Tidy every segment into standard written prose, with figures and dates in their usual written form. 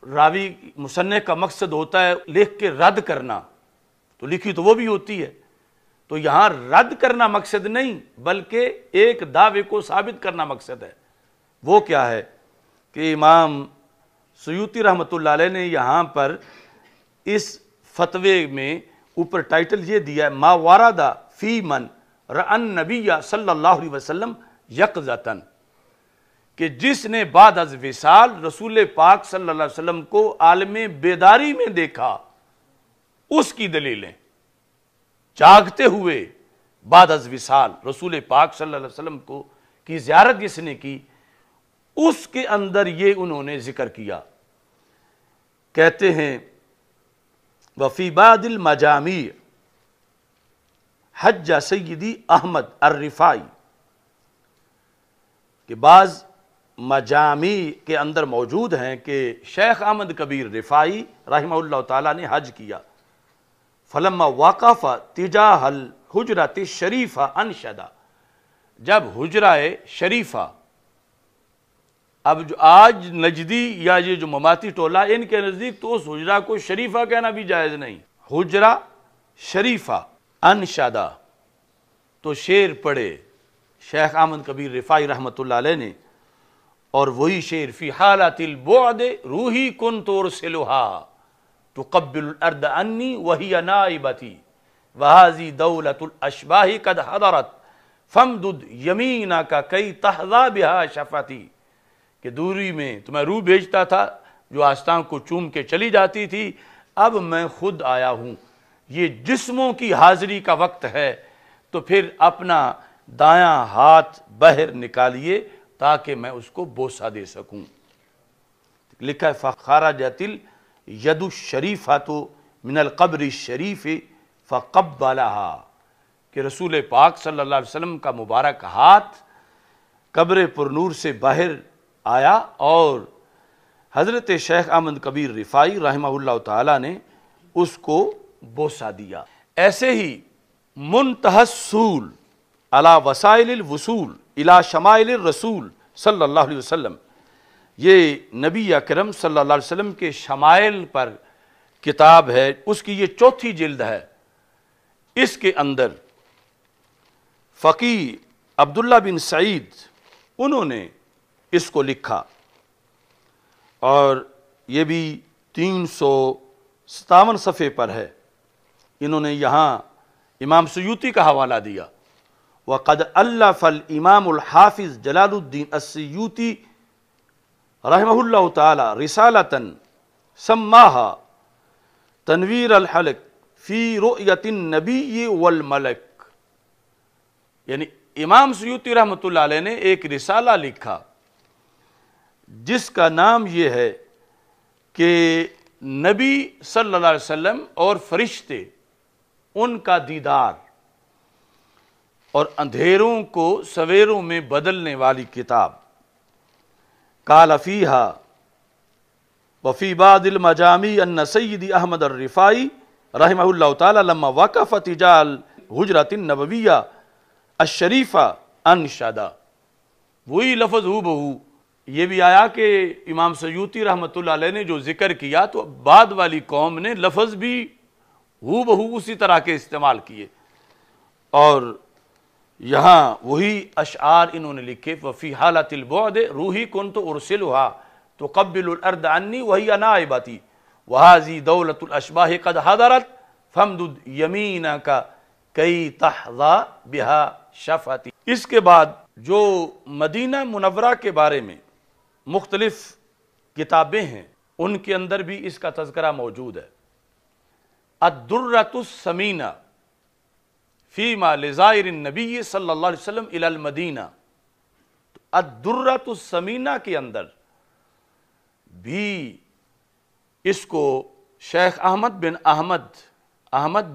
راوی مصنف کا مقصد ہوتا ہے لکھ کے رد کرنا، تو لکھی تو وہ بھی ہوتی ہے، تو یہاں رد کرنا مقصد نہیں بلکہ ایک دعوے کو ثابت کرنا مقصد ہے۔ وہ کیا ہے کہ امام سیوطی رحمۃ اللہ علیہ نے یہاں پر اس فتوے میں اوپر ٹائٹل یہ دیا ہے ما ورد فی من رأى النبی صلی اللہ علیہ وسلم یقظۃً، کہ جس نے بعد از وصال رسول پاک صلی اللہ علیہ وسلم کو عالم بیداری میں دیکھا، اس کی دلیلیں، جاگتے ہوئے بعد از وصال رسول پاک صلی اللہ علیہ وسلم کو کی زیارت جس نے کی، اس کے اندر یہ انہوں نے ذکر کیا۔ کہتے ہیں وفی بعض المجامع حج سیدی احمد الرفاعی، کہ بعض مجامع کے اندر موجود ہیں کہ شیخ احمد کبیر رفاعی رحمہ اللہ تعالیٰ نے حج کیا، فلما وقف تجاہ الحجرۃ الشریفہ انشدہ، جب حجرہ شریفہ، اب جو آج نجدی یا یہ جو مماتی ٹولہ ان کے نزدیک تو اس حجرہ کو شریفہ کہنا بھی جائز نہیں، حجرہ شریفہ انشدہ، تو شعر پڑھے شیخ احمد کبیر رفاعی رحمۃ اللہ علیہ نے، اور وہی شعر فی حالت البعد روحی کنت ارسلها تقبل الارض انی وہی نائبتی وہذی دولت الاشباہ قد حضرت فامدد یمینک کی تحظی بہا شفتی، کہ دوری میں تو میں روح بھیجتا تھا جو آستان کو چوم کے چلی جاتی تھی، اب میں خود آیا ہوں، یہ جسموں کی حاضری کا وقت ہے، تو پھر اپنا دایاں ہاتھ باہر نکالیے تاکہ میں اس کو بوسہ دے سکوں۔ لکھا ہے فخرجت الید الشریفۃ من القبر الشریف فقبلها، کہ رسول پاک صلی اللہ علیہ وسلم کا مبارک ہاتھ قبر پر نور سے باہر آیا اور حضرت شیخ احمد کبیر رفاعی رحمہ اللہ تعالیٰ نے اس کو بوسہ دیا۔ ایسے ہی منتہی الصول علی وسائل الوصول الی شمائل الرسول صلی اللہ علیہ وسلم، یہ نبی اکرم صلی اللہ علیہ وسلم کے شمائل پر کتاب ہے، اس کی یہ چوتھی جلد ہے۔ اس کے اندر فقی عبداللہ بن سعید انہوں نے اس کو لکھا، اور یہ بھی 357 صفحے پر ہے۔ انہوں نے یہاں امام سیوطی کا حوالہ دیا، وقد الف الامام الحافظ جلال الدین السیوطی رحمہ اللہ تعالی رسالۃ سماہا تنویر الحلق فی رؤیت النبی والملک، یعنی امام سیوطی رحمۃ اللہ علیہ نے ایک رسالہ لکھا جس کا نام یہ ہے کہ نبی صلی اللہ علیہ وسلم اور فرشتے ان کا دیدار، اور اندھیروں کو سویروں میں بدلنے والی کتاب۔ قال فیہا وفی بعض المجامع ان سیدی احمد الرفاعی رحمہ اللہ تعالی لما وقف تجاہ الحجرۃ النبویہ الشریفہ انشدہ، وہی لفظ ہو بہو یہ بھی آیا کہ امام سیوطی رحمۃ اللہ علیہ نے جو ذکر کیا تو بعد والی قوم نے لفظ بھی ہو بہو اسی طرح کے استعمال کیے، اور یہاں وہی اشعار انہوں نے لکھے وفی حالت البعد روحی کنت ارسلها تقبل الارض عنی وہی نائبتی وہذی دولت الاشباہ قد حضرت فامدد یمینک کی تحظی بہا شفتی۔ اس کے بعد جو مدینہ منورہ کے بارے میں مختلف کتابیں ہیں ان کے اندر بھی اس کا تذکرہ موجود ہے۔ الدرۃ الثمینہ فیما لزائر النبی صلی اللہ علیہ وسلم الی المدینہ، الدرۃ الثمینہ کے اندر بھی اس کو شیخ احمد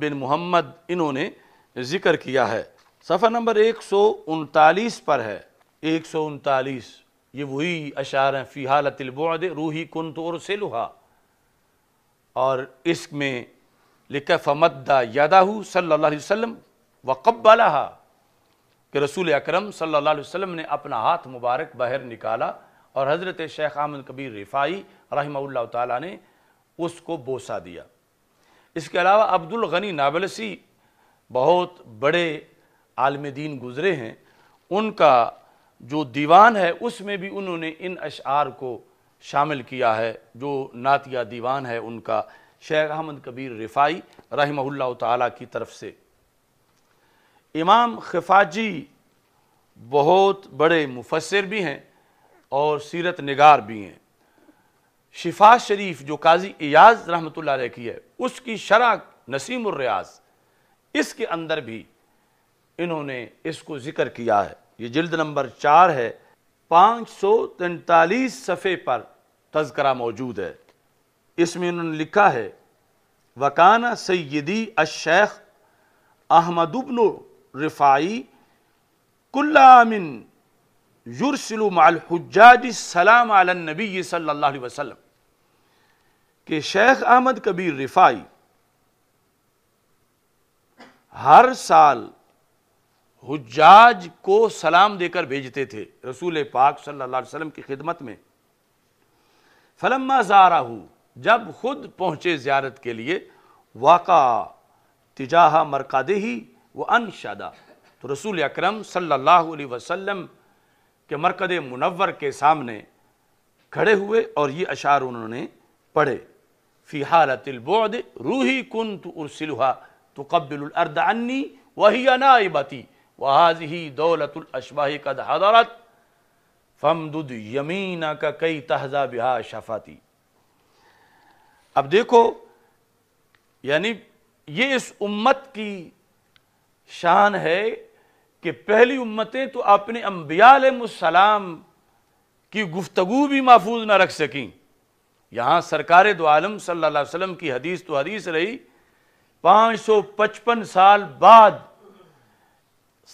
بن محمد انہوں نے ذکر کیا ہے، صفحہ نمبر 139 پر ہے، 139، یہ وہی اشعار ہیں فی حالت البعد روحی کنت ارسلها، اور اس میں لکھا فمد یدہ صلی اللہ علیہ وسلم وقبلها، کہ رسول اکرم صلی اللہ علیہ وسلم نے اپنا ہاتھ مبارک باہر نکالا اور حضرت شیخ احمد کبیر رفاعی رحمہ اللہ تعالیٰ نے اس کو بوسہ دیا۔ اس کے علاوہ عبد الغنی نابلسی بہت بڑے عالم دین گزرے ہیں، ان کا جو دیوان ہے اس میں بھی انہوں نے ان اشعار کو شامل کیا ہے، جو نعتیہ دیوان ہے ان کا شیخ احمد کبیر رفاعی رحمہ اللہ تعالیٰ کی طرف سے۔ امام خفاجی بہت بڑے مفسر بھی ہیں اور سیرت نگار بھی ہیں۔ شفا شریف جو قاضی ایاز رحمۃ اللہ علیہ کی ہے، اس کی شرح نسیم الریاض، اس کے اندر بھی انہوں نے اس کو ذکر کیا ہے۔ یہ جلد نمبر 4 ہے، 543 صفحے پر تذکرہ موجود ہے۔ اس میں انہوں نے لکھا ہے وَكَانَ سیدی الشیخ احمد بن رفاعی كل عام یرسل مع الحجاج السلام علی النبی صلی اللہ علیہ وسلم، کہ شیخ احمد کبیر رفاعی ہر سال حجاج کو سلام دے کر بھیجتے تھے رسول پاک صلی اللہ علیہ وسلم کی خدمت میں۔ فلما زارہ، جب خود پہنچے زیارت کے لیے، واقع تجاہ مرقدہ وانشدہ، تو رسول اکرم صلی اللہ علیہ وسلم کے مرقد منور کے سامنے کھڑے ہوئے اور یہ اشعار انہوں نے پڑھے۔ فی حالت البعد روحی کنت ارسلها تقبل الارض عنی وہی نائبتی وہذہ دولت الاشباہ قد حضرت فامدد یمینک کی تحظی بہا شفاتی۔ اب دیکھو، یعنی یہ اس امت کی شان ہے کہ پہلی امتیں تو اپنے انبیاء علیہ السلام کی گفتگو بھی محفوظ نہ رکھ سکیں، یہاں سرکار دو عالم صلی اللہ علیہ وسلم کی حدیث تو حدیث رہی، 555 سال بعد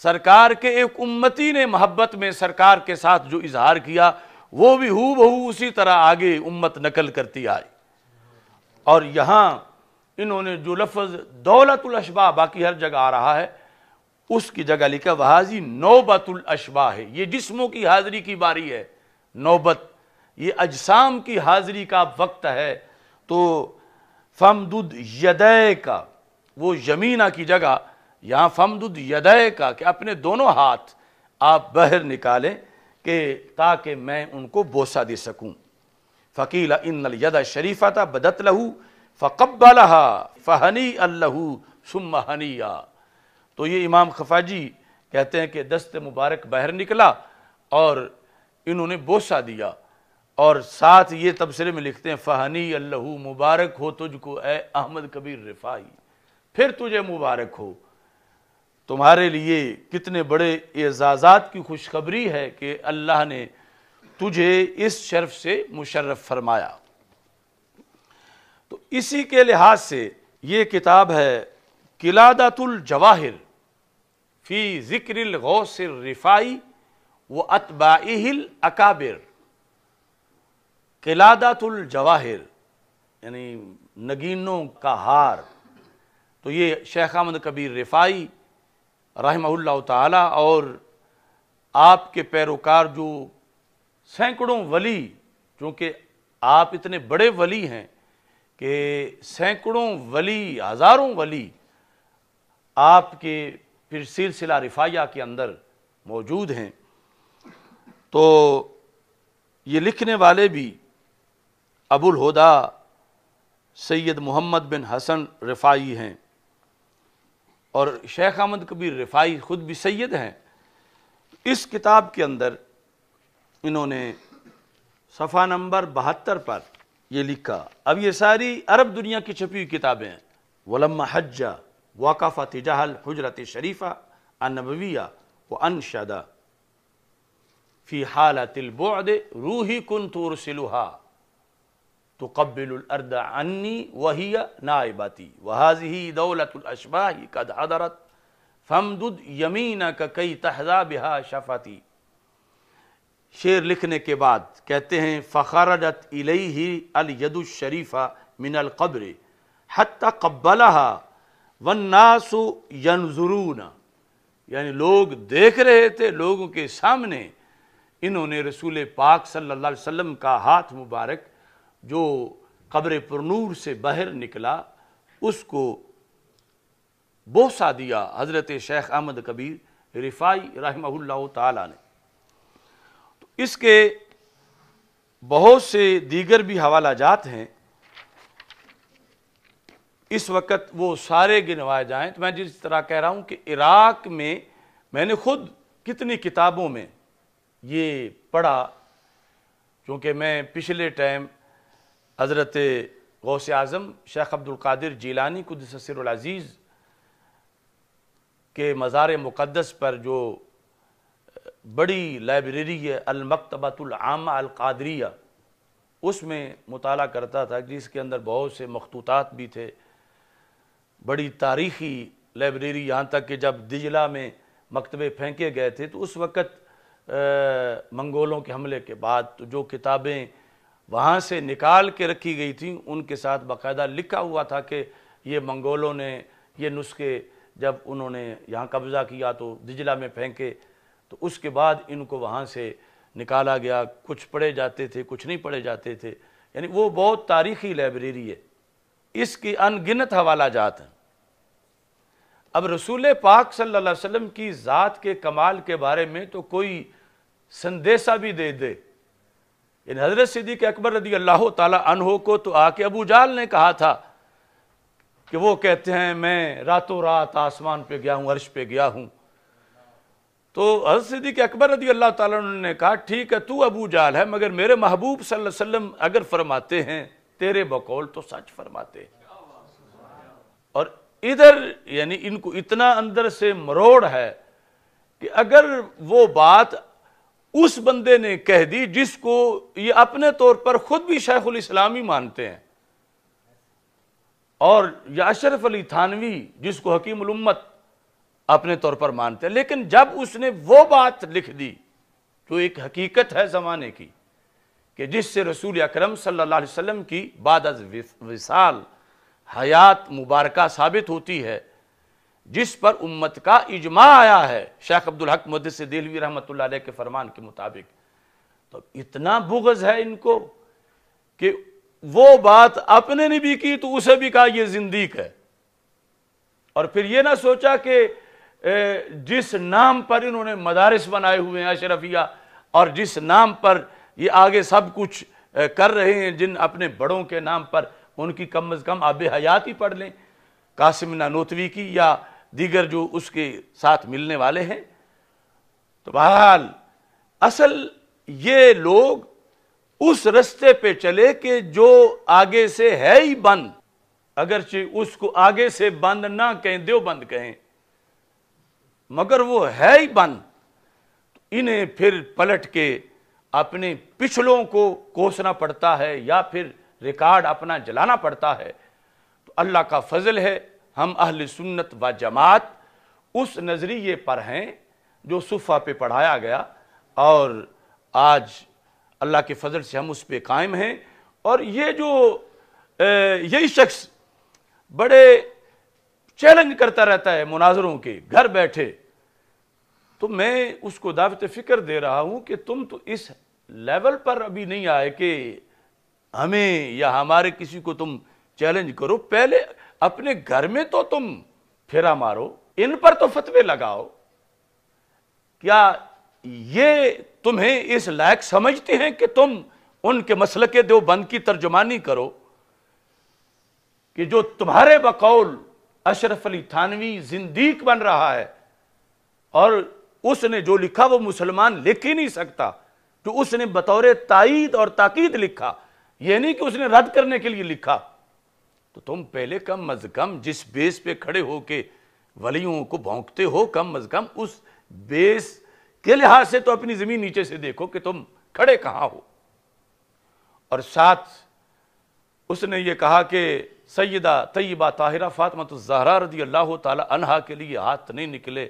سرکار کے ایک امتی نے محبت میں سرکار کے ساتھ جو اظہار کیا، وہ بھی ہو بہو اسی طرح آگے امت نقل کرتی آئی۔ اور یہاں انہوں نے جو لفظ دولت الاشباہ باقی ہر جگہ آ رہا ہے، اس کی جگہ لکھا وہذہ نوبت الاشباہ ہے، یہ جسموں کی حاضری کی باری ہے، نوبت یہ اجسام کی حاضری کا وقت ہے۔ تو فامدد یدیک، وہ یمینہ کی جگہ یہاں فامدد یدیک، کہ اپنے دونوں ہاتھ آپ باہر نکالیں کہ تاکہ میں ان کو بوسہ دے سکوں۔ فقیل ان الید الشریفۃ بدت لہ فقبلها فہنیئا لہ ثم ہنیئا۔ تو یہ امام خفاجی کہتے ہیں کہ دست مبارک باہر نکلا اور انہوں نے بوسہ دیا، اور ساتھ یہ تبصرے میں لکھتے ہیں فہنیئا لہ، مبارک ہو تجھ کو اے احمد کبیر رفاعی، پھر تجھے مبارک ہو، تمہارے لیے کتنے بڑے اعزازات کی خوشخبری ہے کہ اللہ نے تجھے اس شرف سے مشرف فرمایا۔ تو اسی کے لحاظ سے یہ کتاب ہے قلادۃ الجواہر فی ذکر الغوث الرفاعی و اتباعہ الاکابر۔ قلادۃ الجواہر یعنی نگینوں کا ہار، تو یہ شیخ احمد کبیر رفاعی رحمہ اللہ تعالی اور آپ کے پیروکار جو سینکڑوں ولی، چونکہ آپ اتنے بڑے ولی ہیں کہ سینکڑوں ولی، ہزاروں ولی آپ کے پھر سلسلہ رفاعیہ کے اندر موجود ہیں۔ تو یہ لکھنے والے بھی ابو الہدا سید محمد بن حسن رفاعی ہیں، اور شیخ احمد کبیر رفاعی خود بھی سید ہیں۔ اس کتاب کے اندر انہوں نے صفحہ نمبر 72 پر یہ لکھا، اب یہ ساری عرب دنیا کی چھپی ہوئی کتابیں ہیں۔ وَلَمَّا حَجَّ وَقَفَ تِجَاهَ الْحُجْرَةِ الشَّرِيفَةِ النَّبَوِيَّةِ وَأَنْشَدَ فِي حَالَةِ الْبُعْدِ رُوحِي كُنْتُ أُرْسِلُهَا تُقَبِّلُ الْأَرْضَ عَنِّي وَهِيَ نَائِبَتِي وَهَذِهِ دَوْلَةُ الْأَشْبَاهِ قَدْ حَضَرَتْ فَامْدُدْ يَمِينَكَ كَيْ تَحْظَىٰ بِهَا شَفَتِي۔ شعر لکھنے کے بعد کہتے ہیں فَخَرَجَتْ إِلَيْهِ الْيَدُ الشَّرِيفَةُ مِنَ الْقَبْرِ حَتَّى قَبَّلَهَا وَالنَّاسُ يَنْظُرُونَ، یعنی لوگ دیکھ رہے تھے، لوگوں کے سامنے انہوں نے رسول پاک صلی اللہ علیہ وسلم کا ہاتھ مبارک جو قبر پرنور سے باہر نکلا اس کو بوسہ دیا حضرت شیخ احمد کبیر رفاعی رحمہ اللہ تعالیٰ نے۔ تو اس کے بہت سے دیگر بھی حوالہ جات ہیں، اس وقت وہ سارے گنوائے جائیں تو میں جس طرح کہہ رہا ہوں کہ عراق میں نے خود کتنی کتابوں میں یہ پڑھا، چونکہ میں پچھلے ٹائم حضرت غوث اعظم شیخ عبد القادر جیلانی قدس سرہ العزیز کے مزار مقدس پر جو بڑی لائبریری ہے المکتبۃ العامہ القادریہ، اس میں مطالعہ کرتا تھا جس کے اندر بہت سے مخطوطات بھی تھے، بڑی تاریخی لائبریری، یہاں تک کہ جب دجلہ میں مکتبے پھینکے گئے تھے تو اس وقت منگولوں کے حملے کے بعد تو جو کتابیں وہاں سے نکال کے رکھی گئی تھیں ان کے ساتھ باقاعدہ لکھا ہوا تھا کہ یہ منگولوں نے یہ نسخے جب انہوں نے یہاں قبضہ کیا تو دجلہ میں پھینکے، تو اس کے بعد ان کو وہاں سے نکالا گیا، کچھ پڑھے جاتے تھے کچھ نہیں پڑھے جاتے تھے، یعنی وہ بہت تاریخی لائبریری ہے، اس کی ان گنت حوالہ جات ہیں۔ اب رسول پاک صلی اللہ علیہ وسلم کی ذات کے کمال کے بارے میں تو کوئی سندیسہ بھی دے دے، یعنی حضرت صدیق اکبر رضی اللہ تعالی عنہ کو تو آ کے ابو جہل نے کہا تھا کہ وہ کہتے ہیں میں راتوں رات آسمان پہ گیا ہوں، عرش پہ گیا ہوں، تو حضرت صدیق اکبر رضی اللہ تعالیٰ عنہ نے کہا ٹھیک ہے تو ابو جہل ہے مگر میرے محبوب صلی اللہ علیہ وسلم اگر فرماتے ہیں تیرے بقول تو سچ فرماتے ہیں۔ اور ادھر یعنی ان کو اتنا اندر سے مروڑ ہے کہ اگر وہ بات اس بندے نے کہہ دی جس کو یہ اپنے طور پر خود بھی شیخ الاسلام ہی مانتے ہیں، اور یا اشرف علی تھانوی جس کو حکیم الامت اپنے طور پر مانتے ہیں، لیکن جب اس نے وہ بات لکھ دی جو ایک حقیقت ہے زمانے کی کہ جس سے رسول اکرم صلی اللہ علیہ وسلم کی بعد از وصال حیات مبارکہ ثابت ہوتی ہے، جس پر امت کا اجماع آیا ہے شیخ عبدالحق محدث دہلوی رحمۃ اللہ علیہ کے فرمان کے مطابق، تو اتنا بغض ہے ان کو کہ وہ بات اپنے نے بھی کی تو اسے بھی کہا یہ زندیق ہے، اور پھر یہ نہ سوچا کہ جس نام پر انہوں نے مدارس بنائے ہوئے ہیں اشرفیہ اور جس نام پر یہ آگے سب کچھ کر رہے ہیں، جن اپنے بڑوں کے نام پر ان کی کم از کم آب حیات ہی پڑھ لیں، قاسم نانوتوی کی یا دیگر جو اس کے ساتھ ملنے والے ہیں۔ تو بہرحال اصل یہ لوگ اس رستے پہ چلے کہ جو آگے سے ہے ہی بند، اگرچہ اس کو آگے سے بند نہ کہیں دیوبند کہیں، مگر وہ ہے ہی بند، تو انہیں پھر پلٹ کے اپنے پچھلوں کو کوسنا پڑتا ہے یا پھر ریکارڈ اپنا جلانا پڑتا ہے۔ تو اللہ کا فضل ہے ہم اہل سنت و جماعت اس نظریے پر ہیں جو صفحہ پہ پڑھایا گیا، اور آج اللہ کے فضل سے ہم اس پہ قائم ہیں۔ اور یہ جو یہی شخص بڑے چیلنج کرتا رہتا ہے مناظروں کے گھر بیٹھے، تو میں اس کو دعوت فکر دے رہا ہوں کہ تم تو اس لیول پر ابھی نہیں آئے کہ ہمیں یا ہمارے کسی کو تم چیلنج کرو، پہلے اپنے گھر میں تو تم پھیرا مارو، ان پر تو فتوے لگاؤ۔ کیا یہ تمہیں اس لائق سمجھتے ہیں کہ تم ان کے مسلک دیوبند کی ترجمانی کرو کہ جو تمہارے بقول اشرف علی تھانوی زندیق بن رہا ہے، اور اس نے جو لکھا وہ مسلمان لکھ ہی نہیں سکتا، جو اس نے بطور تائید اور تاکید لکھا، یہ نہیں کہ اس نے رد کرنے کے لیے لکھا، تو تم پہلے کم از کم جس بیس پہ کھڑے ہو کے ولیوں کو بھونکتے ہو، کم از کم اس بیس کے لحاظ سے تو اپنی زمین نیچے سے دیکھو کہ تم کھڑے کہاں ہو۔ اور ساتھ اس نے یہ کہا کہ سیدہ طیبہ طاہرہ فاطمہ الزہرا رضی اللہ تعالی عنہا کے لیے ہاتھ نہیں نکلے،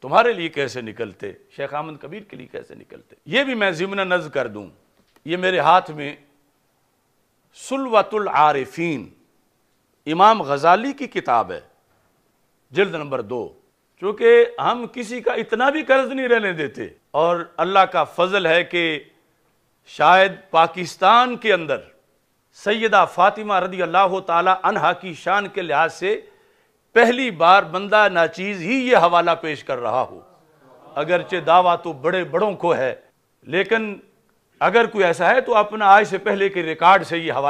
تمہارے لیے کیسے نکلتے، شیخ احمد کبیر کے لیے کیسے نکلتے؟ یہ بھی میں ضمن نظر کر دوں، یہ میرے ہاتھ میں سلوۃ العارفین امام غزالی کی کتاب ہے، جلد نمبر 2، چونکہ ہم کسی کا اتنا بھی قرض نہیں رہنے دیتے، اور اللہ کا فضل ہے کہ شاید پاکستان کے اندر سیدہ فاطمہ رضی اللہ تعالی عنہا کی شان کے لحاظ سے پہلی بار بندہ ناچیز ہی یہ حوالہ پیش کر رہا ہو، اگرچہ دعویٰ تو بڑے بڑوں کو ہے، لیکن اگر کوئی ایسا ہے تو اپنا آج سے پہلے کے ریکارڈ سے یہ حوالہ